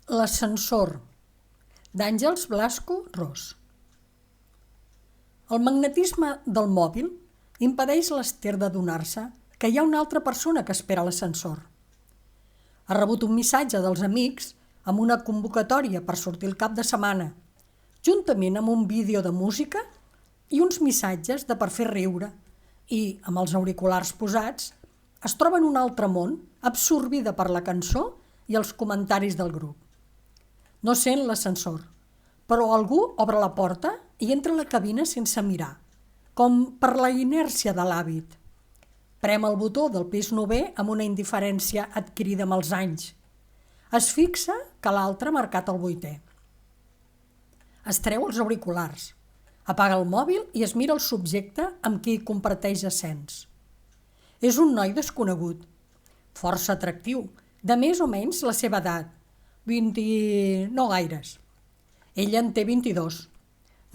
L'ascensor, d'Àngels Blasco Ros. El magnetisme del mòbil impedeix l'Ester d'adonar-se que hi ha una altra persona que espera a l'ascensor. Ha rebut un missatge dels amics amb una convocatòria per sortir el cap de setmana, juntament amb un vídeo de música i uns missatges de per fer riure, i, amb els auriculars posats, es troba en un altre món, absorbida per la cançó i els comentaris del grup. No sent l'ascensor, però algú obre la porta i entra a la cabina sense mirar, com per la inèrcia de l'hàbit. Prem el botó del pis 9è amb una indiferència adquirida amb els anys. Es fixa que l'altre ha marcat el 8è. Es treu els auriculars, apaga el mòbil i es mira el subjecte amb qui comparteix ascens. És un noi desconegut, força atractiu, de més o menys la seva edat, 20 no gaires. Ella en té 22.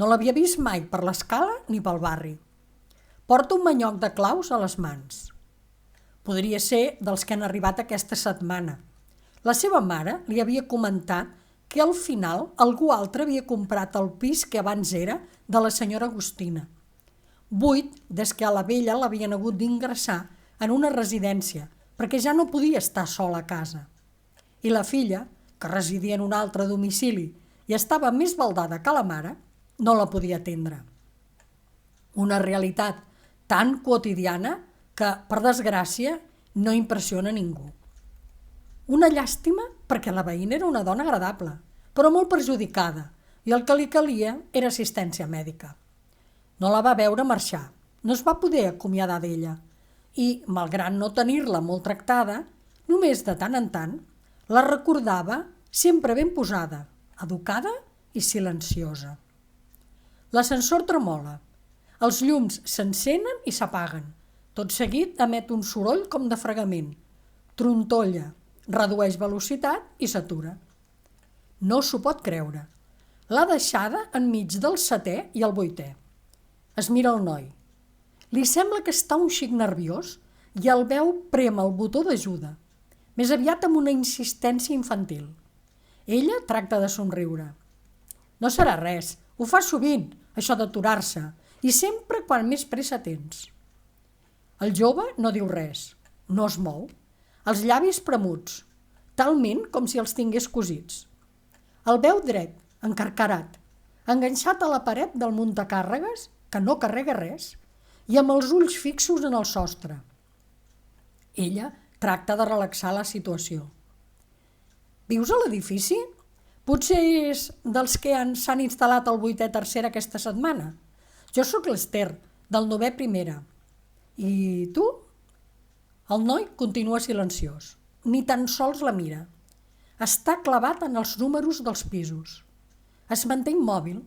No l'havia vist mai per l'escala ni pel barri. Porta un manyoc de claus a les mans. Podria ser dels que han arribat aquesta setmana. La seva mare li havia comentat que al final algú altre havia comprat el pis que abans era de la senyora Agustina. Buit des que a la vella l'havien hagut d'ingressar en una residència perquè ja no podia estar sola a casa. I la filla, que residia en un altre domicili i estava més baldada que la mare, no la podia atendre. Una realitat tan quotidiana que, per desgràcia, no impressiona ningú. Una llàstima perquè la veïna era una dona agradable, però molt perjudicada, i el que li calia era assistència mèdica. No la va veure marxar, no es va poder acomiadar d'ella, i, malgrat no tenir-la molt tractada, només de tant en tant, la recordava sempre ben posada, educada i silenciosa. L'ascensor tremola, els llums s'encenen i s'apaguen, tot seguit emet un soroll com de fregament, trontolla, redueix velocitat i s'atura. No s'ho pot creure. L'ha deixada enmig del 7è i el 8è. Es mira el noi. Li sembla que està un xic nerviós i el veu prema el botó d'ajuda, més aviat amb una insistència infantil. Ella tracta de somriure. No serà res, ho fa sovint, això d'aturar-se, i sempre quan més pressa tens. El jove no diu res, no es mou, els llavis premuts, talment com si els tingués cosits. El veu dret, encarcarat, enganxat a la paret del muntacàrregues, que no carrega res, i amb els ulls fixos en el sostre. Ella tracta de relaxar la situació. Vius a l'edifici? Potser és dels que s'han instal·lat al 8è tercera aquesta setmana. Jo sóc l'Ester, del 9è primera. I tu? El noi continua silenciós. Ni tan sols la mira. Està clavat en els números dels pisos. Es manté immòbil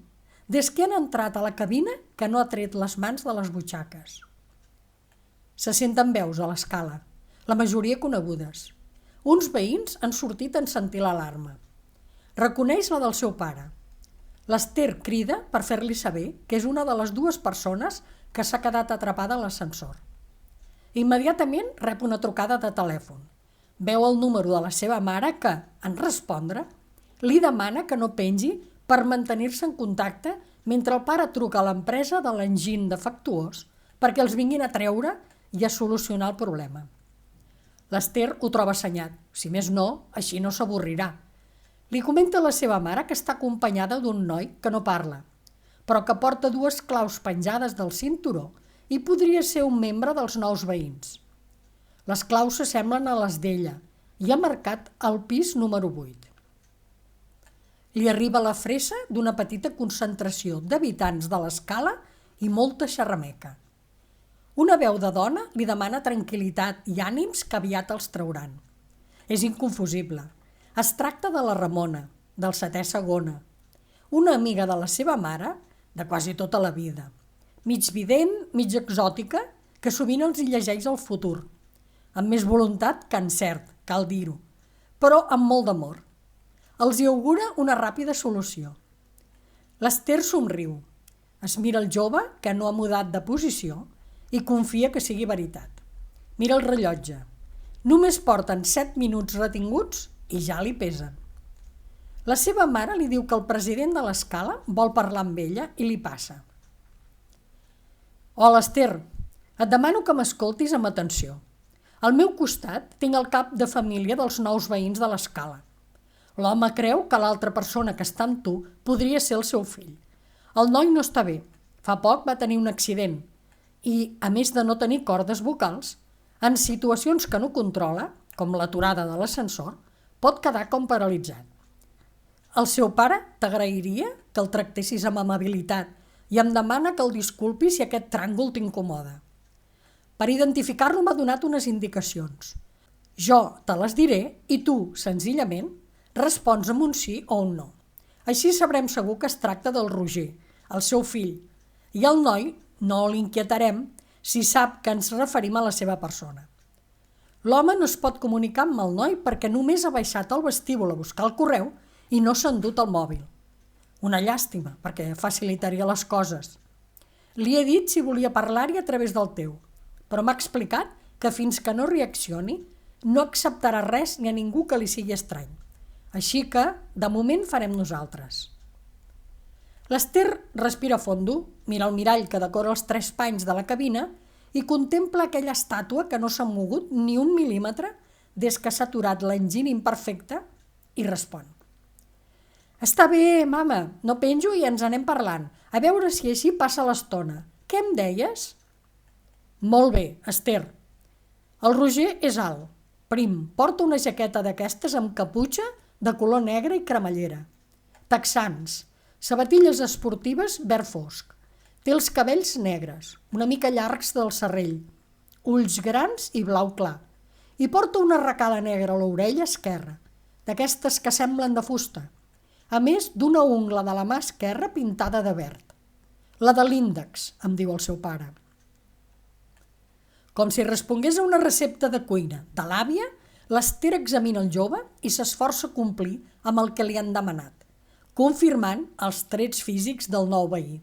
des que han entrat a la cabina que no ha tret les mans de les butxaques. Se senten veus a l'escala, la majoria conegudes. Uns veïns han sortit en sentir l'alarma. Reconeix la del seu pare. L'Ester crida per fer-li saber que és una de les dues persones que s'ha quedat atrapada a l'ascensor. Immediatament rep una trucada de telèfon. Veu el número de la seva mare que, en respondre, li demana que no pengi per mantenir-se en contacte mentre el pare truca a l'empresa de l'enginy defectuós perquè els vinguin a treure i a solucionar el problema. L'Ester ho troba assenyat. Si més no, així no s'avorrirà. Li comenta a la seva mare que està acompanyada d'un noi que no parla, però que porta dues claus penjades del cinturó i podria ser un membre dels nous veïns. Les claus s'assemblen a les d'ella i ha marcat el pis número 8. Li arriba la fressa d'una petita concentració d'habitants de l'escala i molta xerrameca. Una veu de dona li demana tranquil·litat i ànims que aviat els trauran. És inconfusible. Es tracta de la Ramona, del 7è segona, una amiga de la seva mare de quasi tota la vida, mig vident, mig exòtica, que sovint els hi llegeix el futur, amb més voluntat que encert, cal dir-ho, però amb molt d'amor. Els hi augura una ràpida solució. L'Ester somriu, es mira el jove, que no ha mudat de posició, i confia que sigui veritat. Mira el rellotge. Només porten 7 minuts retinguts i ja li pesen. La seva mare li diu que el president de l'escala vol parlar amb ella i li passa. Hola, Esther, et demano que m'escoltis amb atenció. Al meu costat tinc el cap de família dels nous veïns de l'escala. L'home creu que l'altra persona que està amb tu podria ser el seu fill. El noi no està bé. Fa poc va tenir un accident i, a més de no tenir cordes vocals, en situacions que no controla, com l'aturada de l'ascensor, pot quedar com paralitzat. El seu pare t'agrairia que el tractessis amb amabilitat i em demana que el disculpi si aquest tràngol t'incomoda. Per identificar-lo m'ha donat unes indicacions. Jo te les diré i tu, senzillament, respons amb un sí o un no. Així sabrem segur que es tracta del Roger, el seu fill, i el noi no l'inquietarem si sap que ens referim a la seva persona. L'home no es pot comunicar amb el noi perquè només ha baixat al vestíbul a buscar el correu i no s'ha endut el mòbil. Una llàstima, perquè facilitaria les coses. Li he dit si volia parlar-hi a través del teu, però m'ha explicat que fins que no reaccioni no acceptarà res ni a ningú que li sigui estrany. Així que, de moment, farem nosaltres. L'Esther respira fondo, mira el mirall que decora els 3 panys de la cabina i contempla aquella estàtua que no s'ha mogut ni un mil·límetre des que s'ha aturat l'enginy imperfecte i respon. Està bé, mama, no penjo i ens anem parlant. A veure si així passa l'estona. Què em deies? Molt bé, Esther. El Roger és alt, prim, porta una jaqueta d'aquestes amb caputxa de color negre i cremallera. Texans, sabatilles esportives verd fosc. Té els cabells negres, una mica llargs del serrell, ulls grans i blau clar. I porta una arracada negra a l'orella esquerra, d'aquestes que semblen de fusta, a més d'una ungla de la mà esquerra pintada de verd. La de l'índex, em diu el seu pare. Com si respongués a una recepta de cuina de l'àvia, l'Esther examina el jove i s'esforça a complir amb el que li han demanat, confirmant els trets físics del nou veí.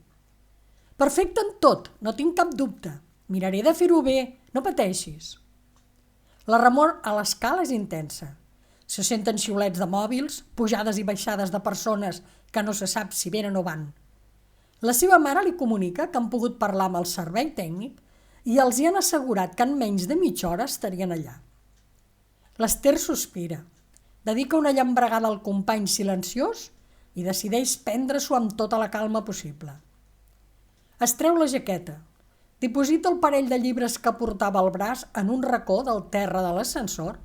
Perfecte en tot, no tinc cap dubte. Miraré de fer-ho bé, no pateixis. La remor a l'escala és intensa. Se senten xiulets de mòbils, pujades i baixades de persones que no se sap si venen o van. La seva mare li comunica que han pogut parlar amb el servei tècnic i els hi han assegurat que en menys de mitja hora estarien allà. L'Esther sospira, dedica una llambregada al company silenciós i decideix prendre-s'ho amb tota la calma possible. Es treu la jaqueta, diposita el parell de llibres que portava al braç en un racó del terra de l'ascensor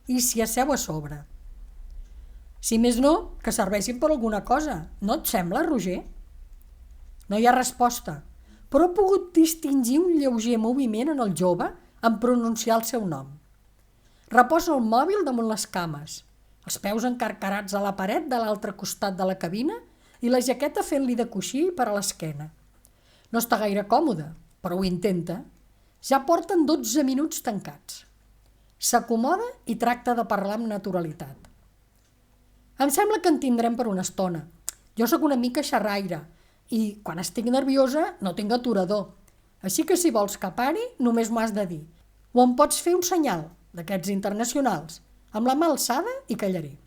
i s'hi asseu a sobre. Si més no, que serveixin per alguna cosa, no et sembla, Roger? No hi ha resposta, però he pogut distingir un lleuger moviment en el jove en pronunciar el seu nom. Reposa el mòbil damunt les cames, els peus encarcarats a la paret de l'altre costat de la cabina i la jaqueta fent-li de coixí per a l'esquena. No està gaire còmode, però ho intenta. Ja porten 12 minuts tancats. S'acomoda i tracta de parlar amb naturalitat. Em sembla que en tindrem per una estona. Jo sóc una mica xerraire i, quan estic nerviosa, no tinc aturador. Així que si vols que pari, només m'ho has de dir. O em pots fer un senyal, d'aquests internacionals, amb la mà alçada i callaré.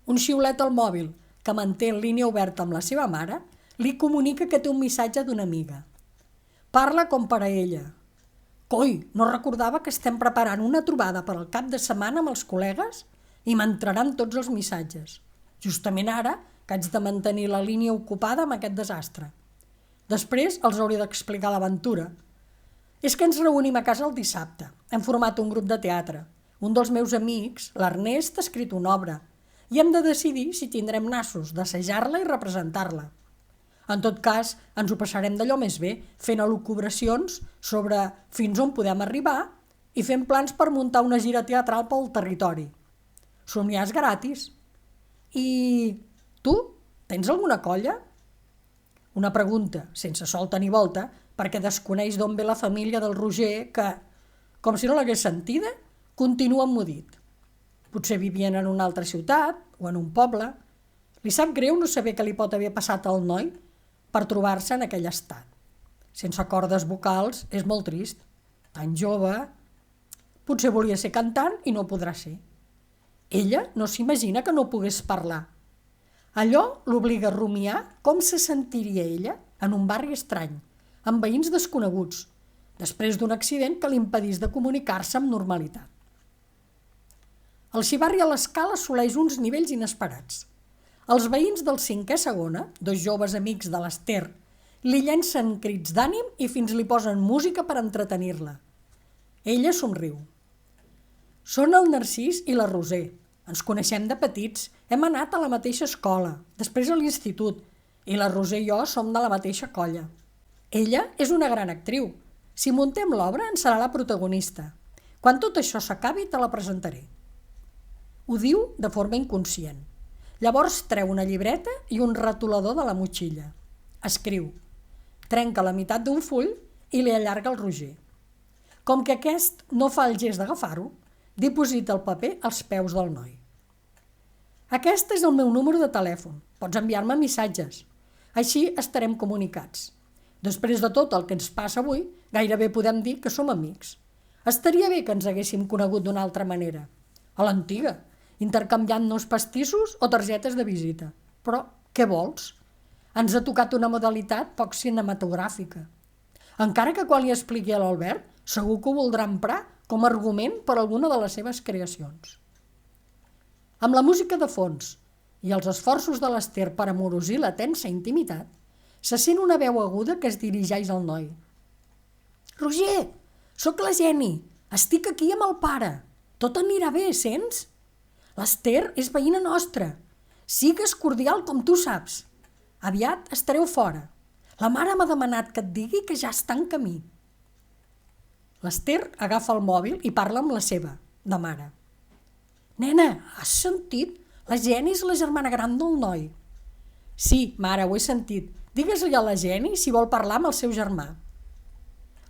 Un xiulet al mòbil, que manté en línia oberta amb la seva mare, li comunica que té un missatge d'una amiga. Parla com per a ella. Coi, no recordava que estem preparant una trobada per al cap de setmana amb els col·legues i m'entraran tots els missatges. Justament ara que haig de mantenir la línia ocupada amb aquest desastre. Després els hauré d'explicar l'aventura. És que ens reunim a casa el dissabte. Hem format un grup de teatre. Un dels meus amics, l'Ernest, ha escrit una obra i hem de decidir si tindrem nassos d'assajar-la i representar-la. En tot cas, ens ho passarem d'allò més bé, fent elucubracions sobre fins on podem arribar i fent plans per muntar una gira teatral pel territori. Somniar és gratis. I tu, tens alguna colla? Una pregunta, sense solta ni volta, perquè desconeix d'on ve la família del Roger que, com si no l'hagués sentida, continua emmudit. Potser vivien en una altra ciutat o en un poble. Li sap greu no saber què li pot haver passat al noi per trobar-se en aquell estat. Sense cordes vocals és molt trist. Tan jove. Potser volia ser cantant i no podrà ser. Ella no s'imagina que no pogués parlar. Allò l'obliga a rumiar com se sentiria ella en un barri estrany, amb veïns desconeguts, després d'un accident que li impedís de comunicar-se amb normalitat. El xivarri a l'escala assoleix uns nivells inesperats. Els veïns del 5è segona, dos joves amics de l'Ester, li llencen crits d'ànim i fins li posen música per entretenir-la. Ella somriu. Són el Narcís i la Roser. Ens coneixem de petits, hem anat a la mateixa escola, després a l'institut, i la Roser i jo som de la mateixa colla. Ella és una gran actriu. Si muntem l'obra en serà la protagonista. Quan tot això s'acabi te la presentaré. Ho diu de forma inconscient. Llavors treu una llibreta i un retolador de la motxilla. Escriu. Trenca la meitat d'un full i li allarga el Roger. Com que aquest no fa el gest d'agafar-ho, diposita el paper als peus del noi. Aquest és el meu número de telèfon. Pots enviar-me missatges. Així estarem comunicats. Després de tot el que ens passa avui, gairebé podem dir que som amics. Estaria bé que ens haguéssim conegut d'una altra manera. A l'antiga, intercanviant-nos pastissos o targetes de visita. Però què vols? Ens ha tocat una modalitat poc cinematogràfica. Encara que quan li expliqui a l'Albert, segur que ho voldrà emprar com a argument per alguna de les seves creacions. Amb la música de fons i els esforços de l'Ester per amorosir la tensa intimitat, se sent una veu aguda que es dirigeix al noi. «Roger, sóc la Jenny, estic aquí amb el pare. Tot anirà bé, sents? L'Ester és veïna nostra. Sigues cordial com tu saps. Aviat estareu fora. La mare m'ha demanat que et digui que ja està en camí». L'Ester agafa el mòbil i parla amb la seva, de mare. «Nena, has sentit? La Jenny és la germana gran del noi». «Sí, mare, ho he sentit. Digues-li a la Jenny si vol parlar amb el seu germà».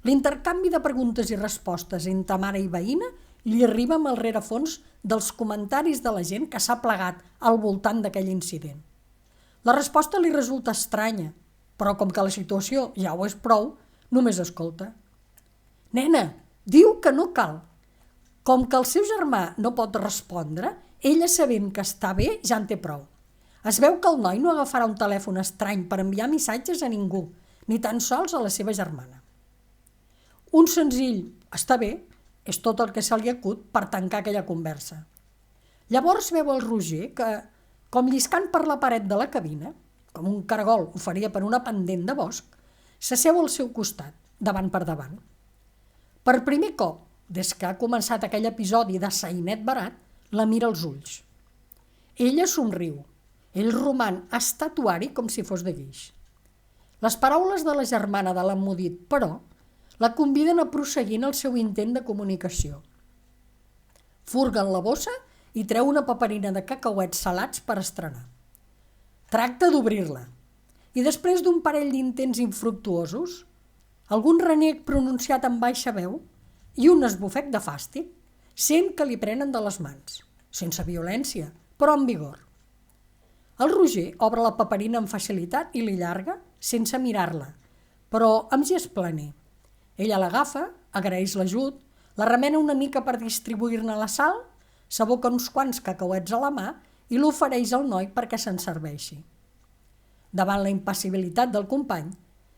L'intercanvi de preguntes i respostes entre mare i veïna li arriba amb el rerefons dels comentaris de la gent que s'ha plegat al voltant d'aquell incident. La resposta li resulta estranya, però com que la situació ja ho és prou, només escolta. «Nena, diu que no cal». Com que el seu germà no pot respondre, ella, sabent que està bé, ja en té prou. Es veu que el noi no agafarà un telèfon estrany per enviar missatges a ningú, ni tan sols a la seva germana. Un senzill «està bé» és tot el que se li acut per tancar aquella conversa. Llavors veu el Roger que, com lliscant per la paret de la cabina, com un cargol ho faria per una pendent de bosc, s'asseu al seu costat, davant per davant. Per primer cop, des que ha començat aquell episodi de sainet barat, la mira als ulls. Ella somriu. Ell roman estatuari com si fos de guix. Les paraules de la germana de l'emmudit, però, la conviden a prosseguir en el seu intent de comunicació. Furga en la bossa i treu una paperina de cacauets salats per estrenar. Tracta d'obrir-la i després d'un parell d'intents infructuosos, algun renec pronunciat en baixa veu i un esbufec de fàstic, sent que li prenen de les mans, sense violència, però amb vigor. El Roger obre la paperina amb facilitat i li llarga sense mirar-la, però amb gest planer. Ella l'agafa, agraeix l'ajut, la remena una mica per distribuir-ne la sal, s'aboca uns quants cacauets a la mà i l'ofereix al noi perquè se'n serveixi. Davant la impassibilitat del company,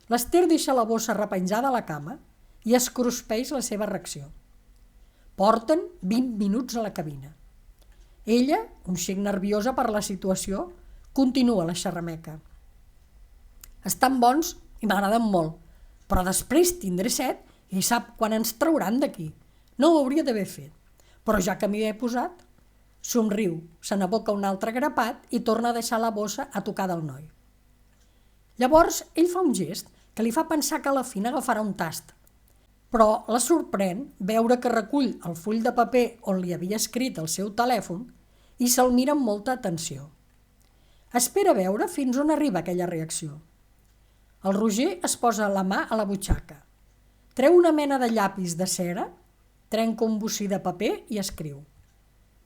l'Ester deixa la bossa repenjada a la cama i es cruspeix la seva reacció. Porten 20 minuts a la cabina. Ella, un xic nerviosa per la situació, continua la xerrameca. Estan bons i m'agraden molt, però després tindré set i sap quan ens trauran d'aquí. No ho hauria d'haver fet, però ja que m'hi he posat, somriu, se n'aboca un altre grapat i torna a deixar la bossa a tocar del noi. Llavors ell fa un gest que li fa pensar que a la fi n'agafarà un tast, però la sorprèn veure que recull el full de paper on li havia escrit el seu telèfon i se'l mira amb molta atenció. Espera veure fins on arriba aquella reacció. El Roger es posa la mà a la butxaca, treu una mena de llapis de cera, trenca un bocí de paper i escriu.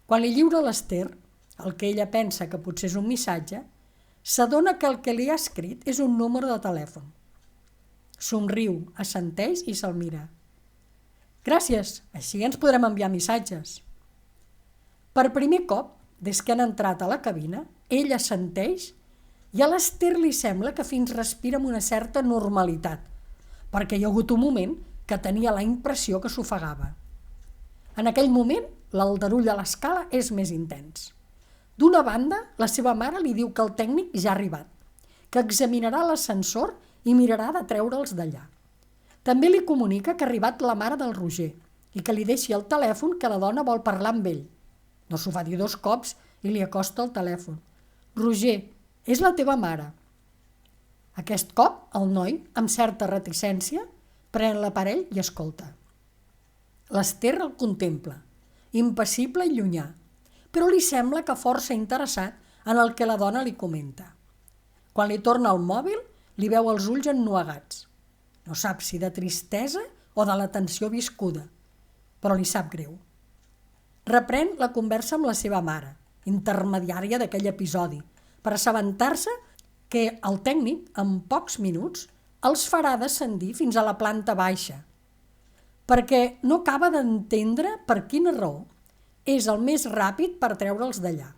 Quan li lliura l'Ester, el que ella pensa que potser és un missatge, s'adona que el que li ha escrit és un número de telèfon. Somriu, assenteix i se'l mira. Gràcies, així ens podrem enviar missatges. Per primer cop, des que han entrat a la cabina, ella assenteix i a l'Ester li sembla que fins respira amb una certa normalitat, perquè hi ha hagut un moment que tenia la impressió que s'ofegava. En aquell moment, l'aldarull a l'escala és més intens. D'una banda, la seva mare li diu que el tècnic ja ha arribat, que examinarà l'ascensor i mirarà de treure'ls d'allà. També li comunica que ha arribat la mare del Roger i que li deixi el telèfon, que la dona vol parlar amb ell. No s'ho va dir 2 cops i li acosta el telèfon. Roger, és la teva mare. Aquest cop, el noi, amb certa reticència, pren l'aparell i escolta. L'Ester el contempla, impassible i llunyà, però li sembla que força interessat en el que la dona li comenta. Quan li torna el mòbil, li veu els ulls ennuegats. No sap si de tristesa o de la tensió viscuda, però li sap greu. Reprèn la conversa amb la seva mare, intermediària d'aquell episodi, per assabentar-se que el tècnic, en pocs minuts, els farà descendir fins a la planta baixa, perquè no acaba d'entendre per quina raó és el més ràpid per treure'ls d'allà.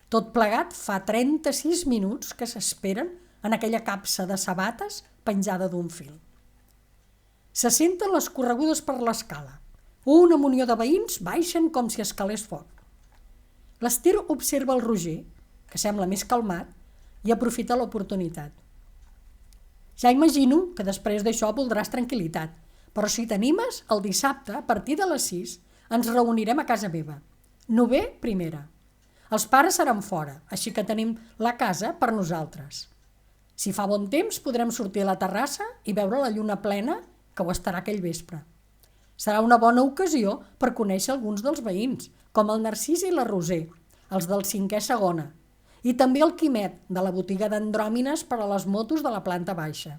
Tot plegat fa 36 minuts que s'esperen en aquella capsa de sabates penjada d'un fil. Se senten les corregudes per l'escala. Una munió de veïns baixen com si escalés foc. L'Ester observa el Roger, que sembla més calmat, i aprofita l'oportunitat. Ja imagino que després d'això voldràs tranquil·litat, però si t'animes, el dissabte, a partir de les 6, ens reunirem a casa meva. 9 primera. Els pares seran fora, així que tenim la casa per nosaltres. Si fa bon temps, podrem sortir a la terrassa i veure la lluna plena, que ho estarà aquell vespre. Serà una bona ocasió per conèixer alguns dels veïns, com el Narcís i la Roser, els del 5è segona, i també el Quimet, de la botiga d'andròmines per a les motos de la planta baixa.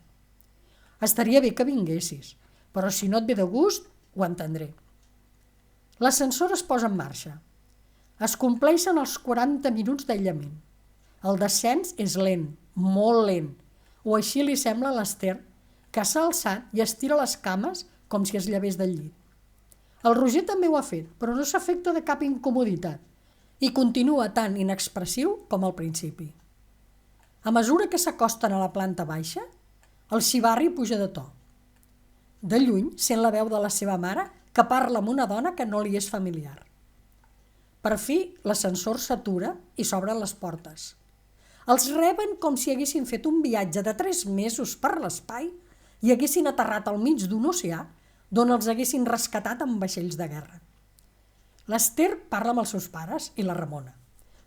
Estaria bé que vinguessis, però si no et ve de gust, ho entendré. L'ascensor es posa en marxa. Es compleixen els 40 minuts d'aïllament. El descens és lent, molt lent, o així li sembla a l'Ester, que s'ha alçat i estira les cames com si es llevés del llit. El Roger també ho ha fet, però no s'afecta de cap incomoditat i continua tan inexpressiu com al principi. A mesura que s'acosten a la planta baixa, el xivarri puja de to. De lluny sent la veu de la seva mare que parla amb una dona que no li és familiar. Per fi, l'ascensor s'atura i s'obren les portes. Els reben com si haguessin fet un viatge de 3 mesos per l'espai i haguessin aterrat al mig d'un oceà d'on els haguessin rescatat amb vaixells de guerra. L'Ester parla amb els seus pares i la Ramona,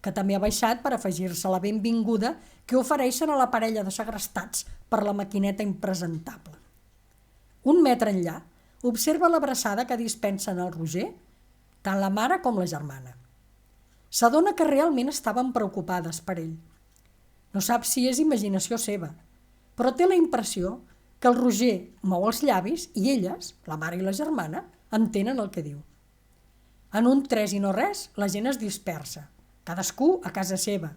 que també ha baixat per afegir-se a la benvinguda que ofereixen a la parella de segrestats per la maquineta impresentable. 1 metre enllà, observa l'abraçada que dispensen al Roger, tant la mare com la germana. S'adona que realment estaven preocupades per ell. No sap si és imaginació seva, però té la impressió que el Roger mou els llavis i elles, la mare i la germana, entenen el que diu. En un 3 i no res, la gent es dispersa, cadascú a casa seva.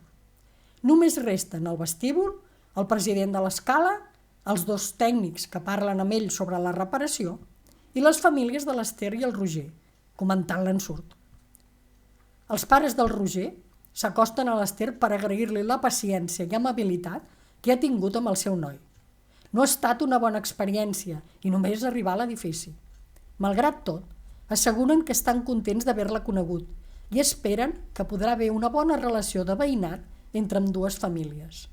Només resten al vestíbul el president de l'escala, els 2 tècnics que parlen amb ell sobre la reparació i les famílies de l'Ester i el Roger, comentant l'ensurt. Els pares del Roger s'acosten a l'Ester per agrair-li la paciència i amabilitat que ha tingut amb el seu noi. No ha estat una bona experiència i només arribar a l'edifici. Malgrat tot, asseguren que estan contents d'haver-la conegut i esperen que podrà haver una bona relació de veïnat entre ambdues famílies.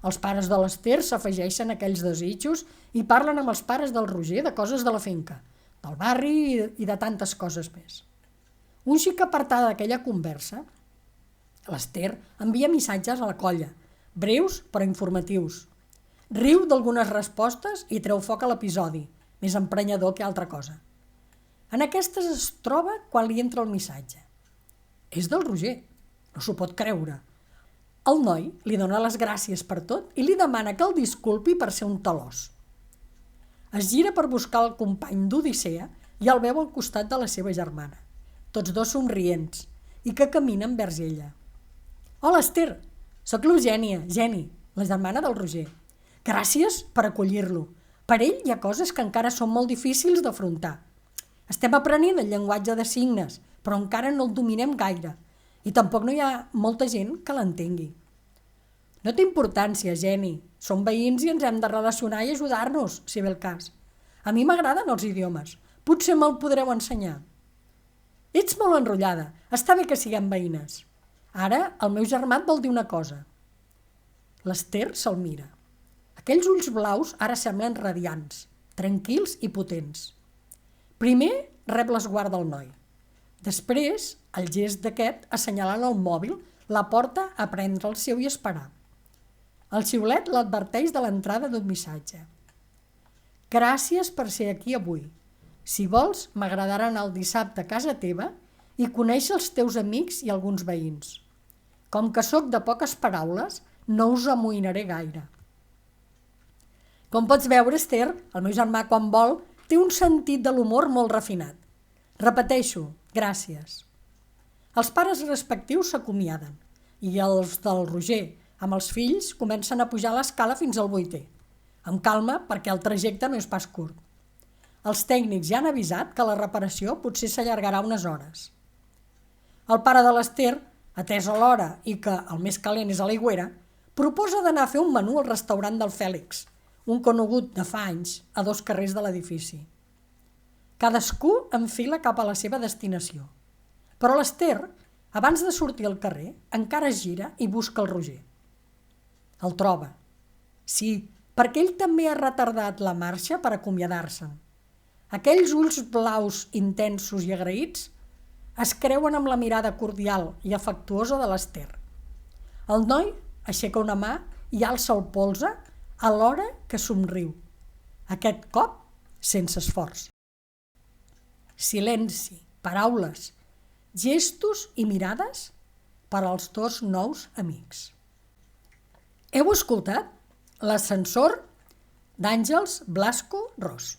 Els pares de l'Ester s'afegeixen a aquells desitjos i parlen amb els pares del Roger de coses de la finca, del barri i de tantes coses més. Un xic apartada d'aquella conversa, l'Ester envia missatges a la colla, breus però informatius. Riu d'algunes respostes i treu foc a l'episodi, més emprenyador que altra cosa. En aquestes es troba quan li entra el missatge. És del Roger, no s'ho pot creure. El noi li dona les gràcies per tot i li demana que el disculpi per ser un talòs. Es gira per buscar el company d'Odissea i el veu al costat de la seva germana, tots 2 somrients, i que caminen vers ella. Hola, Ester, sóc l'Eugènia, Geni, la germana del Roger. Gràcies per acollir-lo. Per ell hi ha coses que encara són molt difícils d'afrontar. Estem aprenent el llenguatge de signes, però encara no el dominem gaire i tampoc no hi ha molta gent que l'entengui. No té importància, Jenny. Som veïns i ens hem de relacionar i ajudar-nos, si ve el cas. A mi m'agraden els idiomes. Potser me'l podreu ensenyar. Ets molt enrotllada. Està bé que siguem veïnes. Ara el meu germà et vol dir una cosa. L'Ester se'l mira. Aquells ulls blaus ara semblen radiants, tranquils i potents. Primer rep l'esguard del noi. Després, el gest d'aquest, assenyalant el mòbil, la porta a prendre el seu i esperar. El xiulet l'adverteix de l'entrada d'un missatge. Gràcies per ser aquí avui. Si vols, m'agradarà anar el dissabte a casa teva i conèixer els teus amics i alguns veïns. Com que sóc de poques paraules, no us amoïnaré gaire. Com pots veure, Esther, el meu germà, quan vol, té un sentit de l'humor molt refinat. Repeteixo, gràcies. Els pares respectius s'acomiaden i els del Roger, amb els fills, comencen a pujar l'escala fins al 8è. Amb calma, perquè el trajecte no és pas curt. Els tècnics ja han avisat que la reparació potser s'allargarà unes hores. El pare de l'Ester, atesa l'hora i que el més calent és a l'aigüera, proposa d'anar a fer un menú al restaurant del Fèlix, un conegut de fa anys, a 2 carrers de l'edifici. Cadascú enfila cap a la seva destinació. Però l'Ester, abans de sortir al carrer, encara es gira i busca el Roger. El troba. Sí, perquè ell també ha retardat la marxa per acomiadar-se'n. Aquells ulls blaus intensos i agraïts es creuen amb la mirada cordial i afectuosa de l'Ester. El noi aixeca una mà i alça el polze alhora que somriu. Aquest cop sense esforç. Silenci, paraules, gestos i mirades per als 2 nous amics. Heu escoltat L'ascensor d'Àngels Blasco Ros.